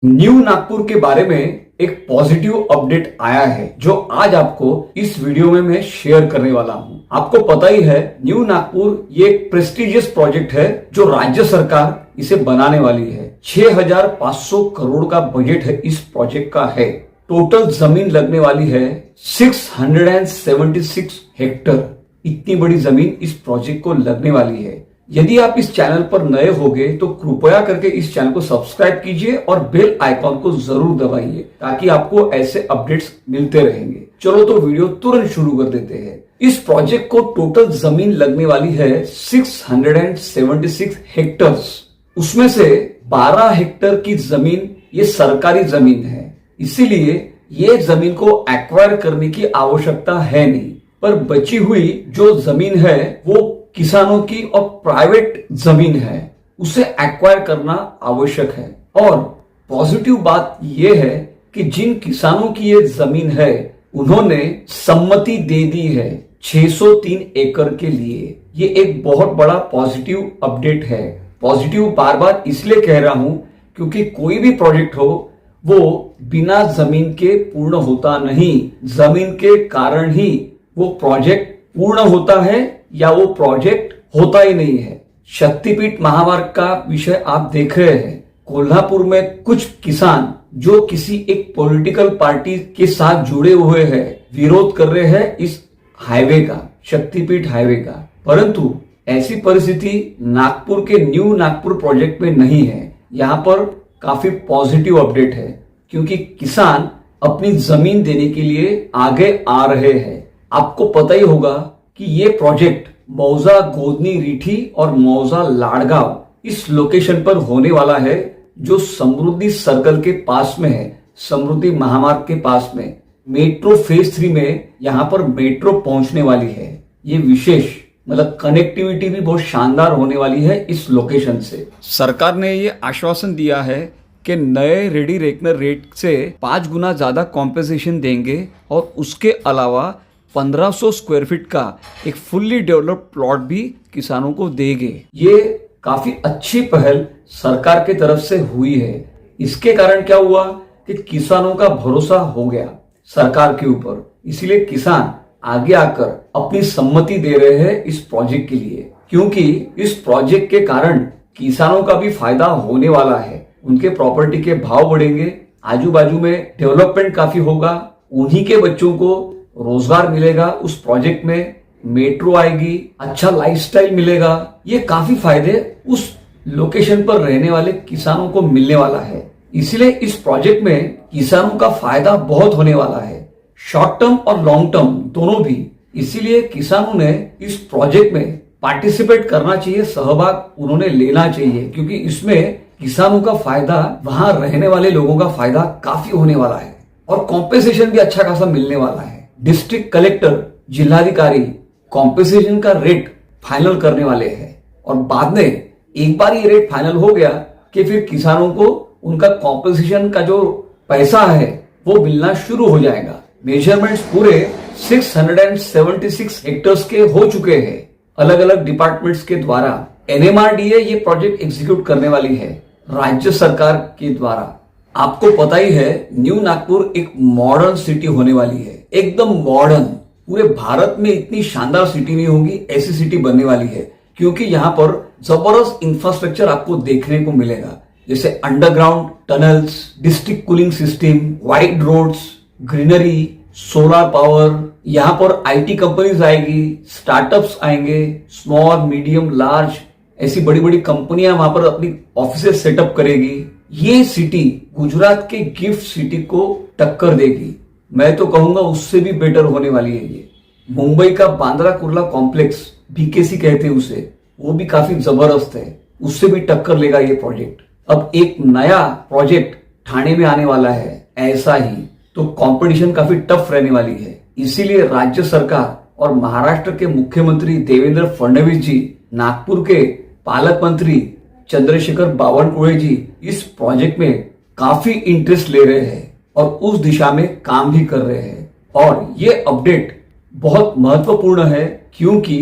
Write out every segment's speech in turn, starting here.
New Nagpur के बारे में एक पॉजिटिव अपडेट आया है जो आज आपको इस वीडियो में मैं शेयर करने वाला हूं। आपको पता ही है न्यू नागपुर ये एक प्रेस्टिजियस प्रोजेक्ट है जो राज्य सरकार इसे बनाने वाली है। 6,500 करोड़ का बजट है इस प्रोजेक्ट का है। टोटल जमीन लगने वाली है 676 हेक्टर। इतनी बड़ी जमीन इस प्रोजेक्ट को लगने वाली है। यदि आप इस चैनल पर नए होंगे तो कृपया करके इस चैनल को सब्सक्राइब कीजिए और बेल आइकॉन को जरूर दबाइए ताकि आपको ऐसे अपडेट्स मिलते रहेंगे। चलो तो वीडियो तुरंत शुरू कर देते हैं। इस प्रोजेक्ट को टोटल जमीन लगने वाली है 676 हेक्टर्स। उसमें से 12 हेक्टर की जमीन ये सरकारी जमीन है, इसीलिए ये जमीन को एक्वायर करने की आवश्यकता है नहीं। पर बची हुई जो जमीन है वो किसानों की और प्राइवेट जमीन है, उसे एक्वायर करना आवश्यक है। और पॉजिटिव बात यह है कि जिन किसानों की ये जमीन है उन्होंने सम्मति दे दी है 603 एकड़ के लिए। ये एक बहुत बड़ा पॉजिटिव अपडेट है। पॉजिटिव बार बार इसलिए कह रहा हूं क्योंकि कोई भी प्रोजेक्ट हो वो बिना जमीन के पूर्ण होता नहीं। जमीन के कारण ही वो प्रोजेक्ट पूर्ण होता है या वो प्रोजेक्ट होता ही नहीं है। शक्तिपीठ महामार्ग का विषय आप देख रहे हैं। कोल्हापुर में कुछ किसान जो किसी एक पॉलिटिकल पार्टी के साथ जुड़े हुए हैं विरोध कर रहे हैं इस हाईवे का, शक्तिपीठ हाईवे का। परंतु ऐसी परिस्थिति नागपुर के न्यू नागपुर प्रोजेक्ट में नहीं है। यहाँ पर काफी पॉजिटिव अपडेट है क्योंकि किसान अपनी जमीन देने के लिए आगे आ रहे हैं। आपको पता ही होगा कि ये प्रोजेक्ट मौजा गोदनी रीठी और मौजा लाड़गांव इस लोकेशन पर होने वाला है जो समृद्धि सर्कल के पास में है, समृद्धि महामार्ग के पास में। मेट्रो फेज 3 में यहां पर मेट्रो पहुंचने वाली है। ये विशेष मतलब कनेक्टिविटी भी बहुत शानदार होने वाली है इस लोकेशन से। सरकार ने ये आश्वासन दिया है कि नए रेडी रेकनर रेट से 5 गुना ज्यादा कॉम्पेंसेशन देंगे और उसके अलावा 1500 स्क्वायर फीट का एक फुल्ली डेवलप्ड प्लॉट भी किसानों को देंगे। ये काफी अच्छी पहल सरकार के तरफ से हुई है। इसके कारण क्या हुआ कि किसानों का भरोसा हो गया सरकार के ऊपर, इसीलिए किसान आगे आकर अपनी सम्मति दे रहे हैं इस प्रोजेक्ट के लिए। क्योंकि इस प्रोजेक्ट के कारण किसानों का भी फायदा होने वाला है। उनके प्रॉपर्टी के भाव बढ़ेंगे, आजू बाजू में डेवलपमेंट काफी होगा, उन्हीं के बच्चों को रोजगार मिलेगा। उस प्रोजेक्ट में मेट्रो आएगी, अच्छा लाइफस्टाइल मिलेगा। ये काफी फायदे उस लोकेशन पर रहने वाले किसानों को मिलने वाला है। इसलिए इस प्रोजेक्ट में किसानों का फायदा बहुत होने वाला है, शॉर्ट टर्म और लॉन्ग टर्म दोनों भी। इसीलिए किसानों ने इस प्रोजेक्ट में पार्टिसिपेट करना चाहिए, सहभाग उन्होंने लेना चाहिए क्योंकि इसमें किसानों का फायदा, वहां रहने वाले लोगों का फायदा काफी होने वाला है और कॉम्पेंसेशन भी अच्छा खासा मिलने वाला है। डिस्ट्रिक्ट कलेक्टर, जिलाधिकारी कॉम्पेंसेशन का रेट फाइनल करने वाले हैं और बाद में एक बार ये रेट फाइनल हो गया कि फिर किसानों को उनका कॉम्पेंसेशन का जो पैसा है वो मिलना शुरू हो जाएगा। मेजरमेंट्स पूरे 676 हेक्टर्स के हो चुके हैं अलग अलग डिपार्टमेंट्स के द्वारा। NMRDA ये प्रोजेक्ट एग्जीक्यूट करने वाली है राज्य सरकार के द्वारा। आपको पता ही है न्यू नागपुर एक मॉडर्न सिटी होने वाली है, एकदम मॉडर्न। पूरे भारत में इतनी शानदार सिटी नहीं होगी, ऐसी सिटी बनने वाली है क्योंकि यहाँ पर जबरदस्त इंफ्रास्ट्रक्चर आपको देखने को मिलेगा, जैसे underground tunnels, district cooling system, wide roads, greenery, solar power. यहाँ पर IT कंपनीज आएगी, स्टार्टअप्स आएंगे, स्मॉल मीडियम लार्ज ऐसी बड़ी बड़ी कंपनियां वहां पर अपनी ऑफिसेस सेटअप करेगी। ये सिटी गुजरात के गिफ्ट सिटी को टक्कर देगी। मैं तो कहूंगा उससे भी बेटर होने वाली है ये। मुंबई का बांद्रा कुर्ला कॉम्प्लेक्स, BKC कहते हैं उसे, वो भी काफी जबरदस्त है, उससे भी टक्कर लेगा ये प्रोजेक्ट। अब एक नया प्रोजेक्ट ठाणे में आने वाला है ऐसा ही, तो कंपटीशन काफी टफ रहने वाली है। इसीलिए राज्य सरकार और महाराष्ट्र के मुख्यमंत्री देवेंद्र फडणवीस जी, नागपुर के पालक मंत्री चंद्रशेखर बावनकुळे जी इस प्रोजेक्ट में काफी इंटरेस्ट ले रहे हैं और उस दिशा में काम भी कर रहे हैं। और ये अपडेट बहुत महत्वपूर्ण है क्योंकि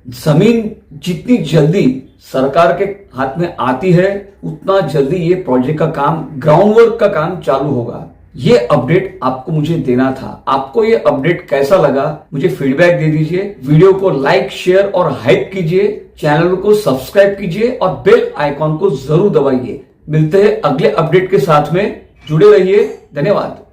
जमीन जितनी जल्दी सरकार के हाथ में आती है उतना जल्दी ये प्रोजेक्ट का काम, ग्राउंड वर्क का काम चालू होगा। ये अपडेट आपको मुझे देना था। आपको ये अपडेट कैसा लगा मुझे फीडबैक दे दीजिए। वीडियो को लाइक, शेयर और हाइप कीजिए। चैनल को सब्सक्राइब कीजिए और बेल आइकॉन को जरूर दबाइए। मिलते हैं अगले अपडेट के साथ में। जुड़े रहिए। धन्यवाद।